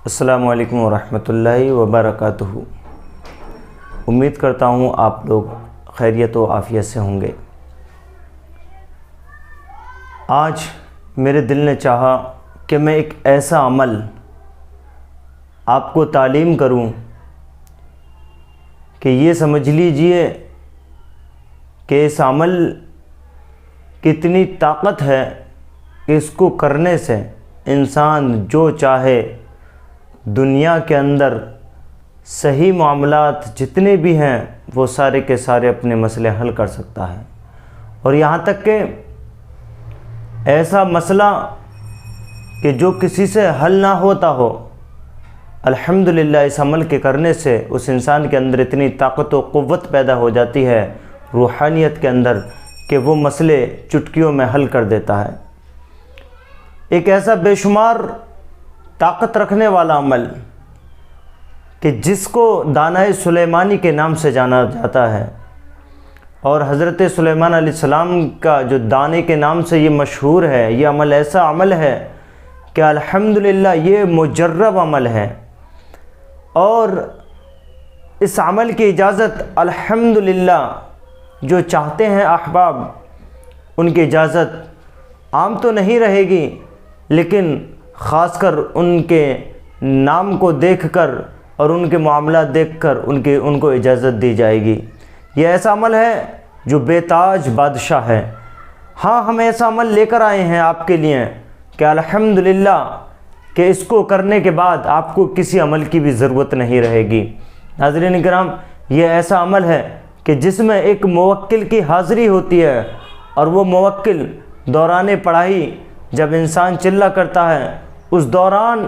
السلام علیکم ورحمۃ اللہ وبرکاتہ۔ امید کرتا ہوں آپ لوگ خیریت و عافیت سے ہوں گے۔ آج میرے دل نے چاہا کہ میں ایک ایسا عمل آپ کو تعلیم کروں کہ یہ سمجھ لیجئے کہ اس عمل کی اتنی طاقت ہے کہ اس کو کرنے سے انسان جو چاہے دنیا کے اندر صحیح معاملات جتنے بھی ہیں وہ سارے کے سارے اپنے مسئلے حل کر سکتا ہے، اور یہاں تک کہ ایسا مسئلہ کہ جو کسی سے حل نہ ہوتا ہو، الحمدللہ اس عمل کے کرنے سے اس انسان کے اندر اتنی طاقت و قوت پیدا ہو جاتی ہے روحانیت کے اندر کہ وہ مسئلے چٹکیوں میں حل کر دیتا ہے۔ ایک ایسا بے شمار طاقت رکھنے والا عمل کہ جس کو دانۂ سلیمانی کے نام سے جانا جاتا ہے، اور حضرت سلیمان علیہ السلام کا جو دانے کے نام سے یہ مشہور ہے، یہ عمل ایسا عمل ہے کہ الحمدللہ یہ مجرب عمل ہے، اور اس عمل کی اجازت الحمدللہ جو چاہتے ہیں احباب ان کی اجازت عام تو نہیں رہے گی، لیکن خاص کر ان کے نام کو دیکھ کر اور ان کے معاملات دیکھ کر ان کو اجازت دی جائے گی۔ یہ ایسا عمل ہے جو بے تاج بادشاہ ہے۔ ہاں، ہم ایسا عمل لے کر آئے ہیں آپ کے لیے کہ الحمدللہ کہ اس کو کرنے کے بعد آپ کو کسی عمل کی بھی ضرورت نہیں رہے گی۔ ناظرین کرام، یہ ایسا عمل ہے کہ جس میں ایک موکل کی حاضری ہوتی ہے، اور وہ موکل دوران پڑھائی جب انسان چلہ کرتا ہے، اس دوران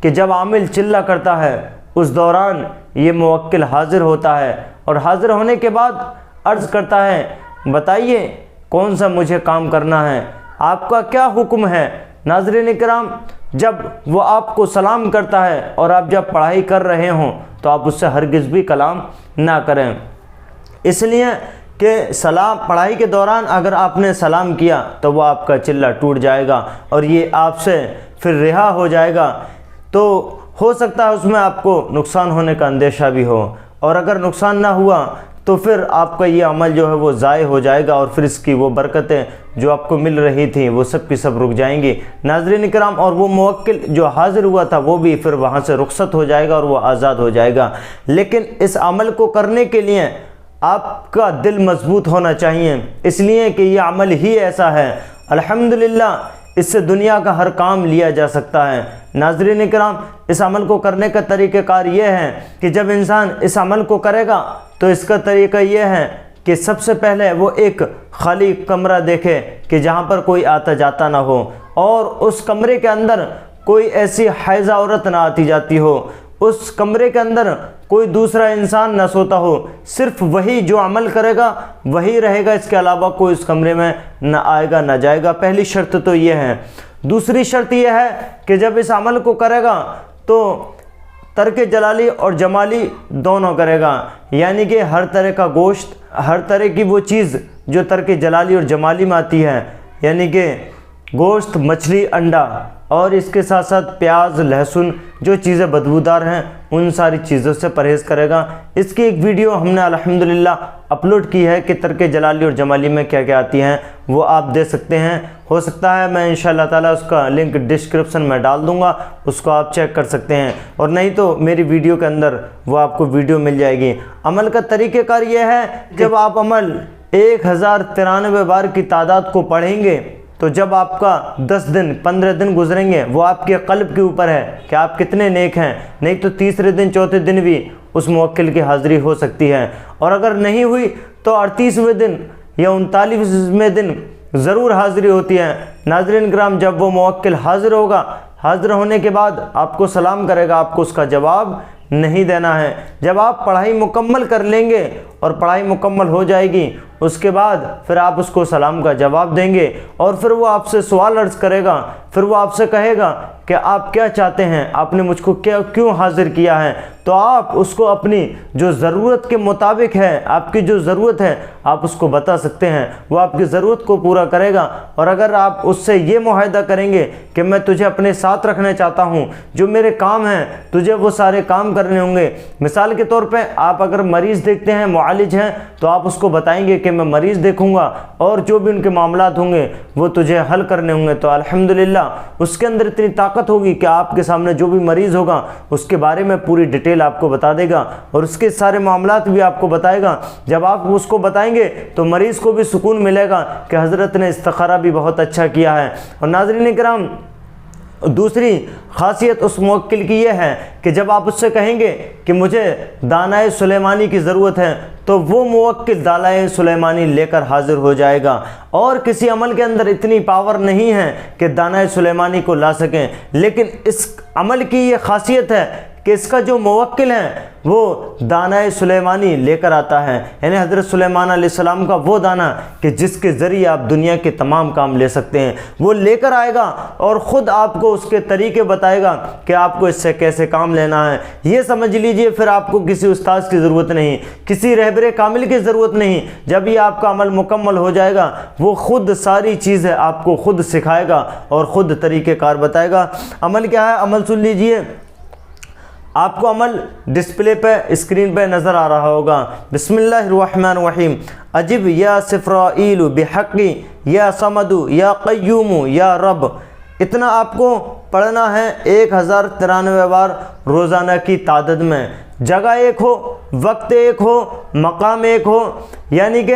کہ جب عامل چلہ کرتا ہے اس دوران یہ موکل حاضر ہوتا ہے، اور حاضر ہونے کے بعد عرض کرتا ہے بتائیے کون سا مجھے کام کرنا ہے، آپ کا کیا حکم ہے۔ ناظرین کرام، جب وہ آپ کو سلام کرتا ہے اور آپ جب پڑھائی کر رہے ہوں تو آپ اس سے ہرگز بھی کلام نہ کریں، اس لیے کہ پڑھائی کے دوران اگر آپ نے سلام کیا تو وہ آپ کا چلہ ٹوٹ جائے گا اور یہ آپ سے پھر رہا ہو جائے گا، تو ہو سکتا ہے اس میں آپ کو نقصان ہونے کا اندیشہ بھی ہو، اور اگر نقصان نہ ہوا تو پھر آپ کا یہ عمل جو ہے وہ ضائع ہو جائے گا، اور پھر اس کی وہ برکتیں جو آپ کو مل رہی تھیں وہ سب کی سب رک جائیں گی۔ ناظرین کرام، اور وہ موکل جو حاضر ہوا تھا وہ بھی پھر وہاں سے رخصت ہو جائے گا اور وہ آزاد ہو جائے گا۔ لیکن اس عمل کو کرنے کے لیے آپ کا دل مضبوط ہونا چاہیے، اس لیے کہ یہ عمل ہی ایسا ہے الحمدللہ اس سے دنیا کا ہر کام لیا جا سکتا ہے۔ ناظرین کرام، اس عمل کو کرنے کا طریقہ کار یہ ہے کہ جب انسان اس عمل کو کرے گا تو اس کا طریقہ یہ ہے کہ سب سے پہلے وہ ایک خالی کمرہ دیکھے کہ جہاں پر کوئی آتا جاتا نہ ہو، اور اس کمرے کے اندر کوئی ایسی حائضہ عورت نہ آتی جاتی ہو، اس کمرے کے اندر کوئی دوسرا انسان نہ سوتا ہو، صرف وہی جو عمل کرے گا وہی رہے گا، اس کے علاوہ کوئی اس کمرے میں نہ آئے گا نہ جائے گا۔ پہلی شرط تو یہ ہے۔ دوسری شرط یہ ہے کہ جب اس عمل کو کرے گا تو ترک جلالی اور جمالی دونوں کرے گا، یعنی کہ ہر طرح کا گوشت، ہر طرح کی وہ چیز جو ترک جلالی اور جمالی میں آتی ہے، یعنی کہ گوشت، مچھلی، انڈا، اور اس کے ساتھ ساتھ پیاز، لہسن، جو چیزیں بدبودار ہیں ان ساری چیزوں سے پرہیز کرے گا۔ اس کی ایک ویڈیو ہم نے الحمدللہ اپلوڈ کی ہے کہ ترک جلالی اور جمالی میں کیا کیا آتی ہیں، وہ آپ دے سکتے ہیں۔ ہو سکتا ہے میں انشاءاللہ تعالیٰ اس کا لنک ڈسکرپشن میں ڈال دوں گا، اس کو آپ چیک کر سکتے ہیں، اور نہیں تو میری ویڈیو کے اندر وہ آپ کو ویڈیو مل جائے گی۔ عمل کا طریقہ کار یہ ہے، جب آپ عمل 1093 بار کی تعداد کو پڑھیں گے تو جب آپ کا 10 دن 15 دن گزریں گے وہ آپ کے قلب کے اوپر ہے کہ آپ کتنے نیک ہیں، نہیں تو تیسرے دن چوتھے دن بھی اس موکل کی حاضری ہو سکتی ہے، اور اگر نہیں ہوئی تو 38ویں دن یا 39ویں دن ضرور حاضری ہوتی ہے۔ ناظرین کرام، جب وہ موکل حاضر ہوگا، حاضر ہونے کے بعد آپ کو سلام کرے گا، آپ کو اس کا جواب نہیں دینا ہے۔ جب آپ پڑھائی مکمل کر لیں گے اور پڑھائی مکمل ہو جائے گی، اس کے بعد پھر آپ اس کو سلام کا جواب دیں گے، اور پھر وہ آپ سے سوال عرض کرے گا، پھر وہ آپ سے کہے گا کہ آپ کیا چاہتے ہیں، آپ نے مجھ کو کیوں حاضر کیا ہے، تو آپ اس کو اپنی جو ضرورت کے مطابق ہے، آپ کی جو ضرورت ہے آپ اس کو بتا سکتے ہیں، وہ آپ کی ضرورت کو پورا کرے گا۔ اور اگر آپ اس سے یہ معاہدہ کریں گے کہ میں تجھے اپنے ساتھ رکھنا چاہتا ہوں، جو میرے کام ہیں تجھے وہ سارے کام کرنے ہوں گے۔ مثال کے طور پہ آپ اگر مریض دیکھتے ہیں، معالج ہیں، تو آپ اس کو بتائیں گے کہ میں مریض دیکھوں گا اور جو بھی ان کے معاملات ہوں گے وہ تجھے حل کرنے ہوں گے، تو الحمدللہ اس کے اندر اتنی طاقت ہوگی کہ آپ کے سامنے جو بھی مریض ہوگا اس کے بارے میں پوری ڈیٹیل آپ کو بتا دے گا اور اس کے سارے معاملات بھی آپ کو بتائے گا۔ جب آپ اس کو بتائیں گے تو مریض کو بھی سکون ملے گا کہ حضرت نے استخارہ بھی بہت اچھا کیا ہے۔ اور ناظرین کرام، دوسری خاصیت اس موکل کی یہ ہے کہ جب آپ اس سے کہیں گے کہ مجھے دانائے سلیمانی کی ضرورت ہے، تو وہ موکل دانائے سلیمانی لے کر حاضر ہو جائے گا۔ اور کسی عمل کے اندر اتنی پاور نہیں ہے کہ دانائے سلیمانی کو لا سکیں، لیکن اس عمل کی یہ خاصیت ہے کہ اس کا جو موکل ہے وہ دانائے سلیمانی لے کر آتا ہے، یعنی حضرت سلیمان علیہ السلام کا وہ دانہ کہ جس کے ذریعے آپ دنیا کے تمام کام لے سکتے ہیں، وہ لے کر آئے گا اور خود آپ کو اس کے طریقے بتائے گا کہ آپ کو اس سے کیسے کام لینا ہے۔ یہ سمجھ لیجئے پھر آپ کو کسی استاذ کی ضرورت نہیں، کسی رہبر کامل کی ضرورت نہیں۔ جب یہ آپ کا عمل مکمل ہو جائے گا، وہ خود ساری چیزیں آپ کو خود سکھائے گا اور خود طریقہ کار بتائے گا۔ عمل کیا ہے؟ عمل سن لیجئے، آپ کو عمل ڈسپلے پہ اسکرین پہ نظر آ رہا ہوگا۔ بسم اللہ الرحمن الرحیم۔ عجب یا سفرائیل بحقی یا صمد یا قیوم یا رب، اتنا آپ کو پڑھنا ہے 1093 بار روزانہ کی تعداد میں۔ جگہ ایک ہو، وقت ایک ہو، مقام ایک ہو، یعنی کہ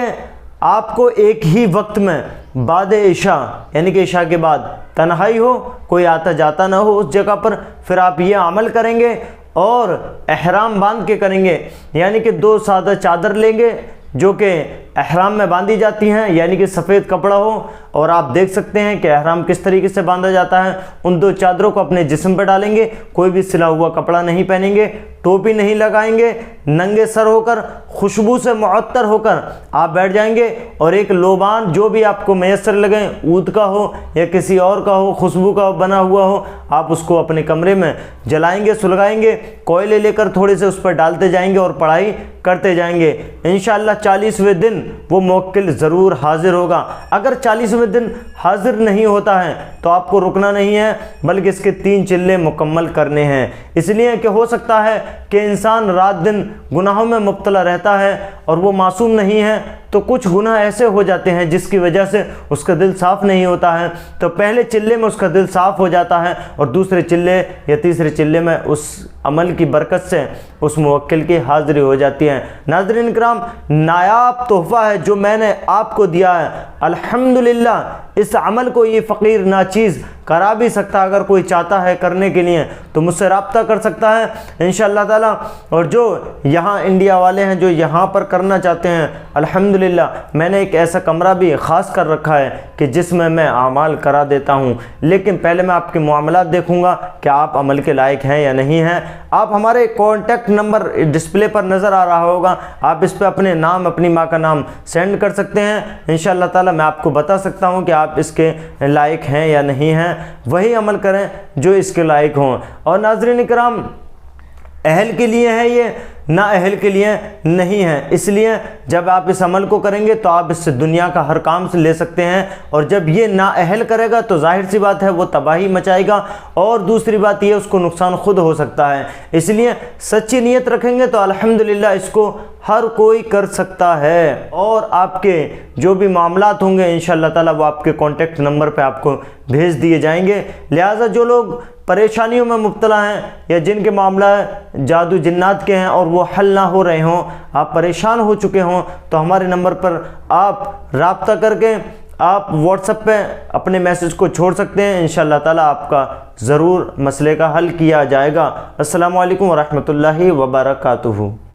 آپ کو ایک ہی وقت میں بعد عشاء، یعنی کہ عشاء کے بعد تنہائی ہو، کوئی آتا جاتا نہ ہو اس جگہ پر، پھر آپ یہ عمل کریں گے اور احرام باندھ کے کریں گے، یعنی کہ 2 سادہ چادر لیں گے جو کہ احرام میں باندھی جاتی ہیں، یعنی کہ سفید کپڑا ہو، اور آپ دیکھ سکتے ہیں کہ احرام کس طریقے سے باندھا جاتا ہے۔ ان 2 چادروں کو اپنے جسم پہ ڈالیں گے، کوئی بھی سلا ہوا کپڑا نہیں پہنیں گے، ٹوپی نہیں لگائیں گے، ننگے سر ہو کر خوشبو سے معطر ہو کر آپ بیٹھ جائیں گے، اور ایک لوبان جو بھی آپ کو میسر لگیں، عود کا ہو یا کسی اور کا ہو، خوشبو کا بنا ہوا ہو، آپ اس کو اپنے کمرے میں جلائیں گے، سلگائیں گے، کوئلے لے کر تھوڑے سے اس پر ڈالتے جائیں گے اور پڑھائی کرتے جائیں گے۔ انشاءاللہ 40ویں دن وہ موکل ضرور حاضر ہوگا۔ اگر 40ویں دن حاضر نہیں ہوتا ہے تو آپ کو رکنا نہیں ہے، بلکہ اس کے 3 چلے مکمل کرنے ہیں، اس لیے کہ ہو سکتا ہے کہ انسان رات دن گناہوں میں مبتلا رہتا ہے اور وہ معصوم نہیں ہے، تو کچھ گناہ ایسے ہو جاتے ہیں جس کی وجہ سے اس کا دل صاف نہیں ہوتا ہے، تو پہلے چلے میں اس کا دل صاف ہو جاتا ہے اور دوسرے چلے یا تیسرے چلے میں اس عمل کی برکت سے اس موکل کی حاضری ہو جاتی ہے۔ ناظرین کرام، نایاب تحفہ ہے جو میں نے آپ کو دیا ہے، الحمدللہ۔ اس عمل کو یہ فقیر ناچیز کرا بھی سکتا، اگر کوئی چاہتا ہے کرنے کے لیے تو مجھ سے رابطہ کر سکتا ہے انشاءاللہ تعالی۔ اور جو یہاں انڈیا والے ہیں جو یہاں پر کرنا چاہتے ہیں، الحمدللہ میں نے ایک ایسا کمرہ بھی خاص کر رکھا ہے کہ جس میں اعمال کرا دیتا ہوں، لیکن پہلے میں آپ کے معاملات دیکھوں گا کہ آپ عمل کے لائق ہیں یا نہیں ہیں۔ آپ ہمارے کانٹیکٹ نمبر ڈسپلے پر نظر آ رہا ہوگا، آپ اس پہ اپنے نام، اپنی ماں کا نام سینڈ کر سکتے ہیں، انشاءاللہ تعالی میں آپ کو بتا سکتا ہوں کہ آپ اس کے لائق ہیں یا نہیں ہیں۔ وہی عمل کریں جو اس کے لائق ہوں۔ اور ناظرین کرام، اہل کے لیے ہے یہ، نہ اہل کے لیے نہیں ہے، اس لیے جب آپ اس عمل کو کریں گے تو آپ اس سے دنیا کا ہر کام سے لے سکتے ہیں، اور جب یہ نا اہل کرے گا تو ظاہر سی بات ہے وہ تباہی مچائے گا، اور دوسری بات یہ اس کو نقصان خود ہو سکتا ہے۔ اس لیے سچی نیت رکھیں گے تو الحمدللہ اس کو ہر کوئی کر سکتا ہے، اور آپ کے جو بھی معاملات ہوں گے انشاءاللہ تعالی وہ آپ کے کانٹیکٹ نمبر پہ آپ کو بھیج دیے جائیں گے۔ لہٰذا جو لوگ پریشانیوں میں مبتلا ہیں یا جن کے معاملہ جادو جنات کے ہیں اور وہ حل نہ ہو رہے ہوں، آپ پریشان ہو چکے ہوں، تو ہمارے نمبر پر آپ رابطہ کر کے آپ واٹس ایپ پہ اپنے میسج کو چھوڑ سکتے ہیں، انشاءاللہ تعالی آپ کا ضرور مسئلے کا حل کیا جائے گا۔ السلام علیکم ورحمۃ اللہ وبرکاتہ۔